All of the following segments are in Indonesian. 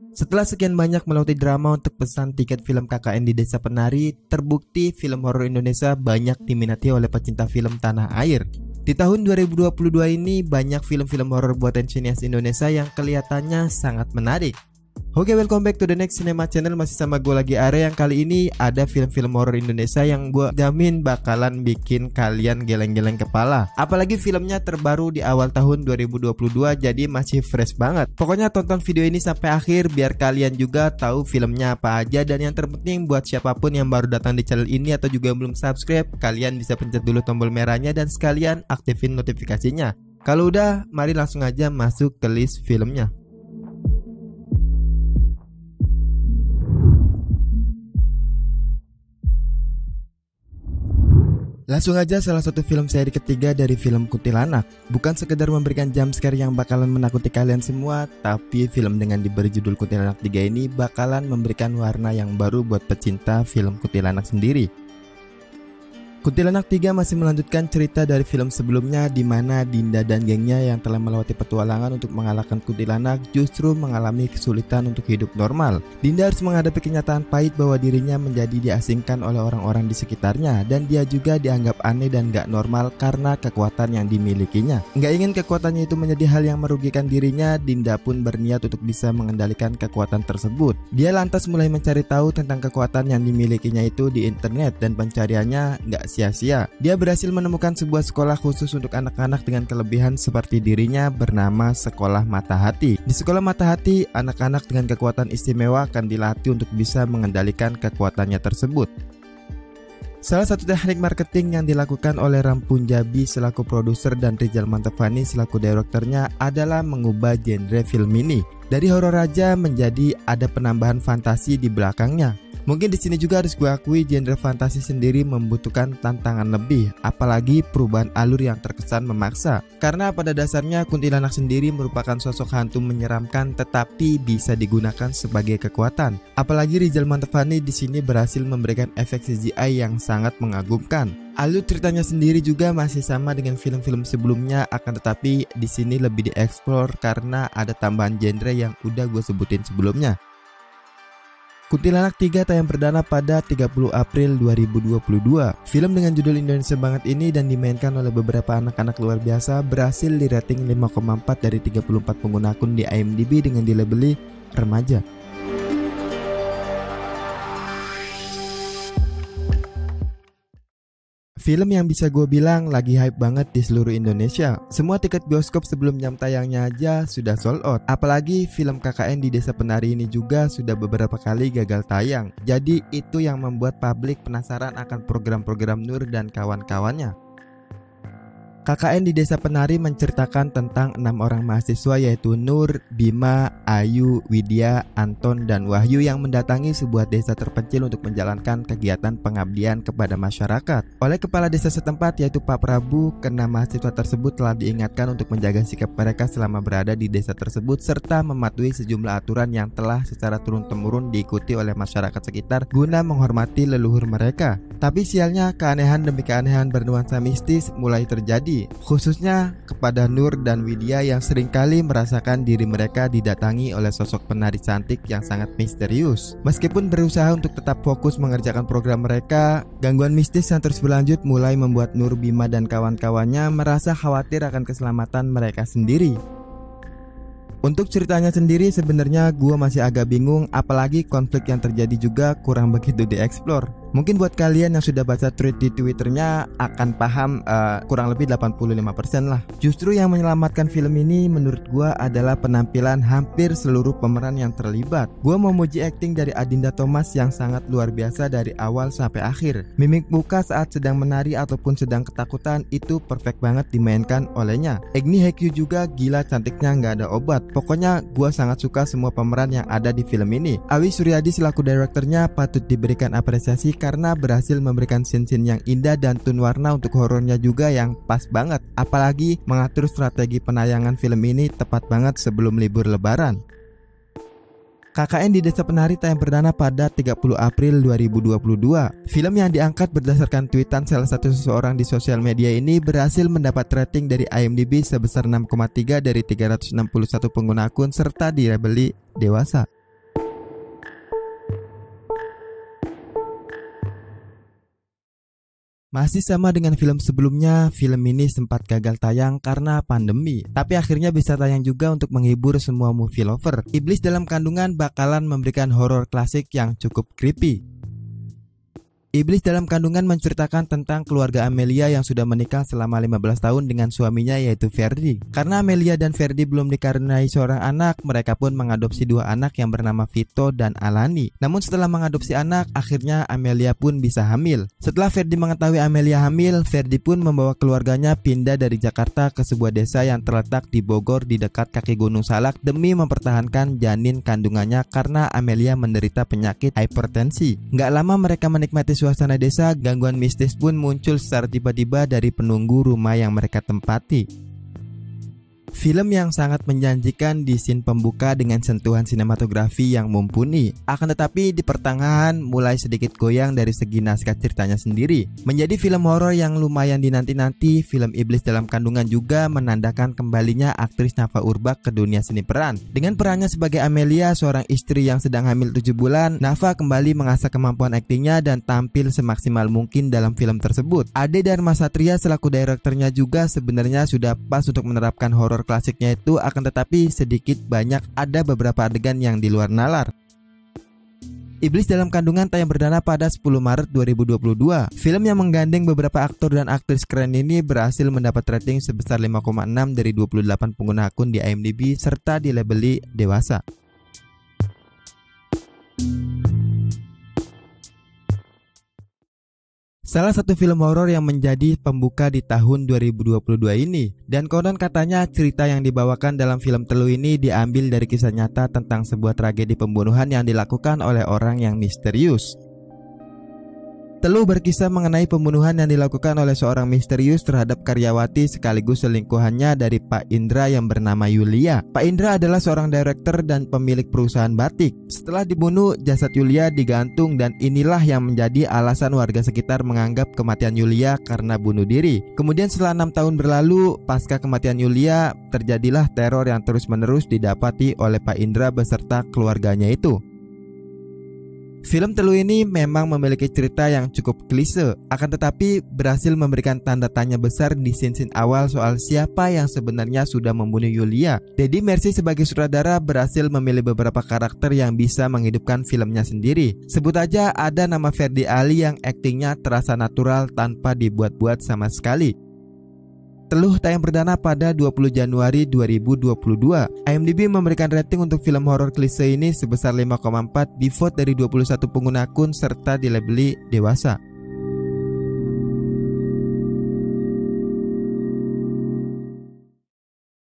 Setelah sekian banyak melewati drama untuk pesan tiket film KKN di Desa Penari, terbukti film horor Indonesia banyak diminati oleh pecinta film tanah air. Di tahun 2022 ini banyak film-film horor buatan sinias Indonesia yang kelihatannya sangat menarik. Oke, welcome back to the next cinema channel. Masih sama gue lagi Are, yang kali ini ada film-film horor Indonesia yang gue jamin bakalan bikin kalian geleng-geleng kepala. Apalagi filmnya terbaru di awal tahun 2022, jadi masih fresh banget. Pokoknya tonton video ini sampai akhir biar kalian juga tahu filmnya apa aja. Dan yang terpenting buat siapapun yang baru datang di channel ini atau juga belum subscribe, kalian bisa pencet dulu tombol merahnya dan sekalian aktifin notifikasinya. Kalau udah, mari langsung aja masuk ke list filmnya. Langsung aja salah satu film seri ketiga dari film Kuntilanak. Bukan sekedar memberikan jumpscare yang bakalan menakuti kalian semua, tapi film dengan diberi judul Kuntilanak 3 ini bakalan memberikan warna yang baru buat pecinta film Kuntilanak sendiri. Kuntilanak 3 masih melanjutkan cerita dari film sebelumnya, di mana Dinda dan gengnya yang telah melewati petualangan untuk mengalahkan kuntilanak justru mengalami kesulitan untuk hidup normal. Dinda harus menghadapi kenyataan pahit bahwa dirinya menjadi diasingkan oleh orang-orang di sekitarnya, dan dia juga dianggap aneh dan gak normal karena kekuatan yang dimilikinya. Gak ingin kekuatannya itu menjadi hal yang merugikan dirinya, Dinda pun berniat untuk bisa mengendalikan kekuatan tersebut. Dia lantas mulai mencari tahu tentang kekuatan yang dimilikinya itu di internet, dan pencariannya gak sia-sia. Dia berhasil menemukan sebuah sekolah khusus untuk anak-anak dengan kelebihan seperti dirinya bernama Sekolah Mata Hati. Di Sekolah Mata Hati, anak-anak dengan kekuatan istimewa akan dilatih untuk bisa mengendalikan kekuatannya tersebut. Salah satu teknik marketing yang dilakukan oleh Ram Punjabi selaku produser dan Rizal Mantepani selaku direkturnya adalah mengubah genre film ini dari horor aja menjadi ada penambahan fantasi di belakangnya. Mungkin di sini juga harus gue akui genre fantasi sendiri membutuhkan tantangan lebih, apalagi perubahan alur yang terkesan memaksa. Karena pada dasarnya kuntilanak sendiri merupakan sosok hantu menyeramkan tetapi bisa digunakan sebagai kekuatan. Apalagi Rizal Mantepani di sini berhasil memberikan efek CGI yang sangat mengagumkan. Alur ceritanya sendiri juga masih sama dengan film-film sebelumnya, akan tetapi di sini lebih dieksplor karena ada tambahan genre yang udah gue sebutin sebelumnya. Kuntilanak 3 tayang perdana pada 30 April 2022. Film dengan judul Indonesia banget ini dan dimainkan oleh beberapa anak-anak luar biasa berhasil di rating 5,4 dari 34 pengguna akun di IMDb dengan dilabeli remaja. Film yang bisa gue bilang lagi hype banget di seluruh Indonesia. Semua tiket bioskop sebelum jam tayangnya aja sudah sold out. Apalagi film KKN di Desa Penari ini juga sudah beberapa kali gagal tayang. Jadi itu yang membuat publik penasaran akan program-program Nur dan kawan-kawannya. KKN di Desa Penari menceritakan tentang 6 orang mahasiswa yaitu Nur, Bima, Ayu, Widya, Anton, dan Wahyu yang mendatangi sebuah desa terpencil untuk menjalankan kegiatan pengabdian kepada masyarakat. Oleh kepala desa setempat yaitu Pak Prabu, ke-6 mahasiswa tersebut telah diingatkan untuk menjaga sikap mereka selama berada di desa tersebut serta mematuhi sejumlah aturan yang telah secara turun-temurun diikuti oleh masyarakat sekitar guna menghormati leluhur mereka. Tapi sialnya keanehan demi keanehan bernuansa mistis mulai terjadi, khususnya kepada Nur dan Widya yang seringkali merasakan diri mereka didatangi oleh sosok penari cantik yang sangat misterius. Meskipun berusaha untuk tetap fokus mengerjakan program mereka, gangguan mistis yang terus berlanjut mulai membuat Nur, Bima, dan kawan-kawannya merasa khawatir akan keselamatan mereka sendiri. Untuk ceritanya sendiri sebenarnya gue masih agak bingung, apalagi konflik yang terjadi juga kurang begitu dieksplor. Mungkin buat kalian yang sudah baca tweet di Twitternya akan paham kurang lebih 85% lah. Justru yang menyelamatkan film ini menurut gua adalah penampilan hampir seluruh pemeran yang terlibat. Gua mau muji akting dari Adinda Thomas yang sangat luar biasa dari awal sampai akhir. Mimik muka saat sedang menari ataupun sedang ketakutan itu perfect banget dimainkan olehnya. Agni Haekyu juga gila cantiknya nggak ada obat. Pokoknya gua sangat suka semua pemeran yang ada di film ini. Awi Suryadi selaku direkturnya patut diberikan apresiasi karena berhasil memberikan scene-scene yang indah dan tone warna untuk horornya juga yang pas banget. Apalagi mengatur strategi penayangan film ini tepat banget sebelum libur lebaran. KKN di Desa Penari tayang perdana pada 30 April 2022. Film yang diangkat berdasarkan tweetan salah satu seseorang di sosial media ini berhasil mendapat rating dari IMDb sebesar 6,3 dari 361 pengguna akun serta dilabeli dewasa. Masih sama dengan film sebelumnya, film ini sempat gagal tayang karena pandemi, tapi akhirnya bisa tayang juga untuk menghibur semua movie lover. Iblis Dalam Kandungan bakalan memberikan horor klasik yang cukup creepy. Iblis Dalam Kandungan menceritakan tentang keluarga Amelia yang sudah menikah selama 15 tahun dengan suaminya yaitu Ferdi. Karena Amelia dan Ferdi belum dikaruniai seorang anak, mereka pun mengadopsi dua anak yang bernama Vito dan Alani. Namun setelah mengadopsi anak, akhirnya Amelia pun bisa hamil. Setelah Ferdi mengetahui Amelia hamil, Ferdi pun membawa keluarganya pindah dari Jakarta ke sebuah desa yang terletak di Bogor di dekat kaki Gunung Salak demi mempertahankan janin kandungannya karena Amelia menderita penyakit hipertensi. Nggak lama mereka menikmati suasana desa, gangguan mistis pun muncul secara tiba-tiba dari penunggu rumah yang mereka tempati. Film yang sangat menjanjikan di scene pembuka dengan sentuhan sinematografi yang mumpuni. Akan tetapi di pertengahan mulai sedikit goyang dari segi naskah ceritanya sendiri. Menjadi film horor yang lumayan dinanti-nanti, film Iblis Dalam Kandungan juga menandakan kembalinya aktris Nafa Urbach ke dunia seni peran. Dengan perannya sebagai Amelia, seorang istri yang sedang hamil 7 bulan, Nafa kembali mengasah kemampuan aktingnya dan tampil semaksimal mungkin dalam film tersebut. Ade Dharma Satria selaku direkturnya juga sebenarnya sudah pas untuk menerapkan horor klasiknya itu, akan tetapi sedikit banyak ada beberapa adegan yang di luar nalar. Iblis Dalam Kandungan tayang perdana pada 10 Maret 2022. Film yang menggandeng beberapa aktor dan aktris keren ini berhasil mendapat rating sebesar 5,6 dari 28 pengguna akun di IMDb serta dilabeli dewasa. Salah satu film horor yang menjadi pembuka di tahun 2022 ini. Dan konon katanya cerita yang dibawakan dalam film Teluh ini diambil dari kisah nyata tentang sebuah tragedi pembunuhan yang dilakukan oleh orang yang misterius. Teluh berkisah mengenai pembunuhan yang dilakukan oleh seorang misterius terhadap karyawati sekaligus selingkuhannya dari Pak Indra yang bernama Yulia. Pak Indra adalah seorang direktur dan pemilik perusahaan batik. Setelah dibunuh, jasad Yulia digantung dan inilah yang menjadi alasan warga sekitar menganggap kematian Yulia karena bunuh diri. Kemudian setelah 6 tahun berlalu, pasca kematian Yulia, terjadilah teror yang terus-menerus didapati oleh Pak Indra beserta keluarganya itu. Film Teluh ini memang memiliki cerita yang cukup klise, akan tetapi berhasil memberikan tanda tanya besar di scene-scene awal soal siapa yang sebenarnya sudah membunuh Yulia. Deddy Mercy sebagai sutradara berhasil memilih beberapa karakter yang bisa menghidupkan filmnya sendiri. Sebut aja ada nama Ferdi Ali yang aktingnya terasa natural tanpa dibuat-buat sama sekali. Teluh tayang perdana pada 20 Januari 2022. IMDb memberikan rating untuk film horor klise ini sebesar 5,4 di vote dari 21 pengguna akun serta dilabeli dewasa.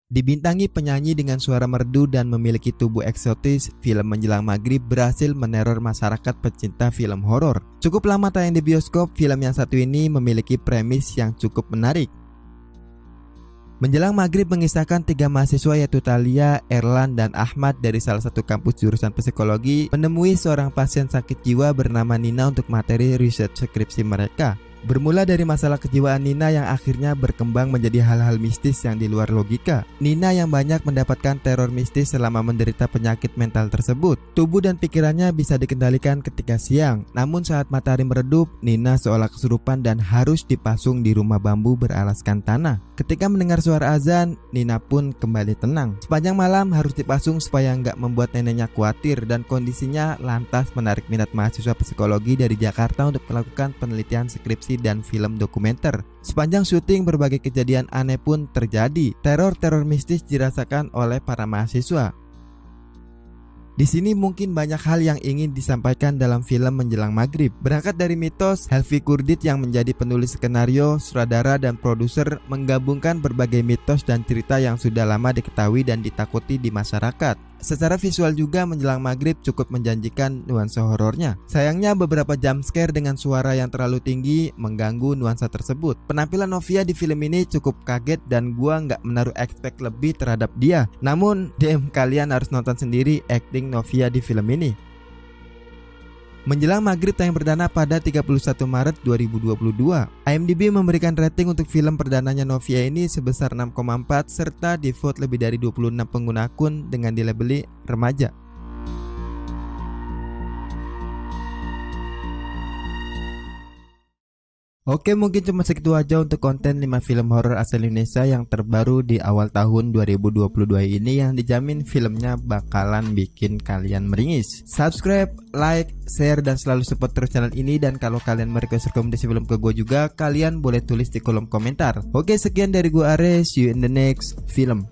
Dibintangi penyanyi dengan suara merdu dan memiliki tubuh eksotis, film Menjelang Maghrib berhasil meneror masyarakat pecinta film horor. Cukup lama tayang di bioskop, film yang satu ini memiliki premis yang cukup menarik. Menjelang Maghrib mengisahkan 3 mahasiswa yaitu Thalia, Erlan, dan Ahmad dari salah satu kampus jurusan psikologi menemui seorang pasien sakit jiwa bernama Nina untuk materi riset skripsi mereka. Bermula dari masalah kejiwaan Nina yang akhirnya berkembang menjadi hal-hal mistis yang di luar logika. Nina yang banyak mendapatkan teror mistis selama menderita penyakit mental tersebut. Tubuh dan pikirannya bisa dikendalikan ketika siang, namun saat matahari meredup, Nina seolah kesurupan dan harus dipasung di rumah bambu beralaskan tanah. Ketika mendengar suara azan, Nina pun kembali tenang. Sepanjang malam harus dipasung supaya nggak membuat neneknya khawatir, dan kondisinya lantas menarik minat mahasiswa psikologi dari Jakarta untuk melakukan penelitian skripsi dan film dokumenter. Sepanjang syuting berbagai kejadian aneh pun terjadi. Teror-teror mistis dirasakan oleh para mahasiswa. Di sini mungkin banyak hal yang ingin disampaikan dalam film Menjelang Maghrib. Berangkat dari mitos, Helvi Kurdit yang menjadi penulis skenario, sutradara, dan produser menggabungkan berbagai mitos dan cerita yang sudah lama diketahui dan ditakuti di masyarakat. Secara visual juga Menjelang Maghrib cukup menjanjikan nuansa horornya. Sayangnya beberapa jump scare dengan suara yang terlalu tinggi mengganggu nuansa tersebut. Penampilan Novia di film ini cukup kaget dan gua nggak menaruh expect lebih terhadap dia. Namun DM kalian harus nonton sendiri acting Novia di film ini. Menjelang Maghrib tayang perdana pada 31 Maret 2022. IMDb memberikan rating untuk film perdananya Novia ini sebesar 6,4 serta di vote lebih dari 26 pengguna akun dengan dilabeli remaja. Oke, mungkin cuma segitu aja untuk konten 5 film horor asal Indonesia yang terbaru di awal tahun 2022 ini, yang dijamin filmnya bakalan bikin kalian meringis. Subscribe, like, share, dan selalu support terus channel ini. Dan kalau kalian mau request rekomendasi film ke gue juga, kalian boleh tulis di kolom komentar. Oke, sekian dari gue Ares, see you in the next film.